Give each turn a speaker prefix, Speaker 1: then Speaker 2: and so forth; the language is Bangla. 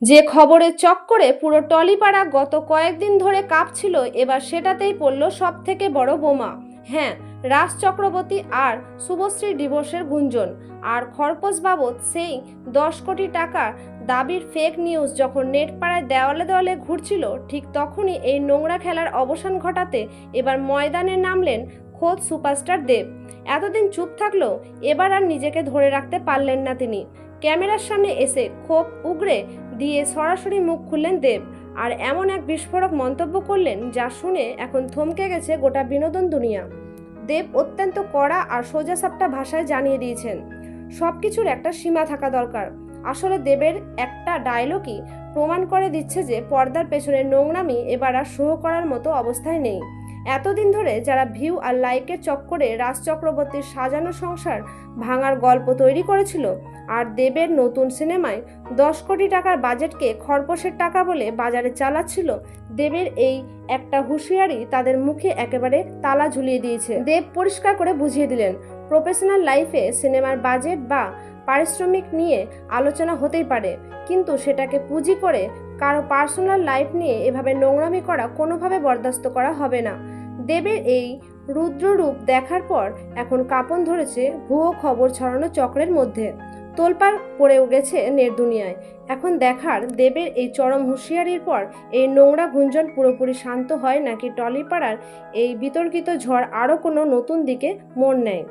Speaker 1: যে খবরের চক্করে পুরো টলিপাড়া গত কয়েকদিন ধরে কাঁপছিল, এবার সেটাতেই পড়ল সব থেকে বড় বোমা। হ্যাঁ, রাজ চক্রবর্তী আর শুভশ্রীর ডিভোর্সের গুঞ্জন আর খরপোশ বাবদ সেই 10 কোটি টাকার দাবির ফেক নিউজ যখন নেট পাড়ায় দেওয়ালে দেওয়ালে ঘুরছিল, ঠিক তখনই এই নোংরা খেলার অবসান ঘটাতে এবার ময়দানে নামলেন খোদ সুপারস্টার দেব। এতদিন চুপ থাকলেও এবার আর নিজেকে ধরে রাখতে পারলেন না তিনি। ক্যামেরার সামনে এসে ক্ষোভ উগরে দিয়ে সরাসরি মুখ খুললেন দেব, আর এমন এক বিস্ফোরক মন্তব্য করলেন যা শুনে এখন থমকে গেছে গোটা বিনোদন দুনিয়া। দেব অত্যন্ত কড়া আর সোজাসাপটা ভাষায় জানিয়ে দিয়েছেন, সব কিছুর একটা সীমা থাকা দরকার। আসলে দেবের একটা ডায়লগই প্রমাণ করে দিচ্ছে যে পর্দার পেছনে নোংরামি এবার আর সহ করার মতো অবস্থায় নেই। এতদিন ধরে যারা ভিউ আর লাইকের চক্করে রাজ চক্রবর্তীর সাজানো সংসার ভাঙার গল্প তৈরি করেছিল, আর দেবের নতুন সিনেমায় 10 কোটি টাকার বাজেটকে খরপোশের টাকা বলে বাজারে চালাচ্ছিল, দেবের এই একটা হুঁশিয়ারি তাদের মুখে একেবারে তালা ঝুলিয়ে দিয়েছে। দেব পরিষ্কার করে বুঝিয়ে দিলেন, প্রফেশনাল লাইফে সিনেমার বাজেট বা পারিশ্রমিক নিয়ে আলোচনা হতেই পারে, কিন্তু সেটাকে পুঁজি করে কারো পার্সোনাল লাইফ নিয়ে এভাবে নোংরামি করা কোনোভাবে বরদাস্ত করা হবে না। দেবের এই রুদ্ররূপ দেখার পর এখন কাঁপন ধরেছে ভুয়ো খবর ছড়ানো চক্রের মধ্যে। তোলপাড় পড়ে গেছে নেট দুনিয়ায়। এখন দেখার দেবের এই চরম হুঁশিয়ারির পর এই নোংরা গুঞ্জন পুরোপুরি শান্ত হয় নাকি টলিপাড়ার এই বিতর্কিত ঝড় আরও কোনো নতুন দিকে মোড় নেয়।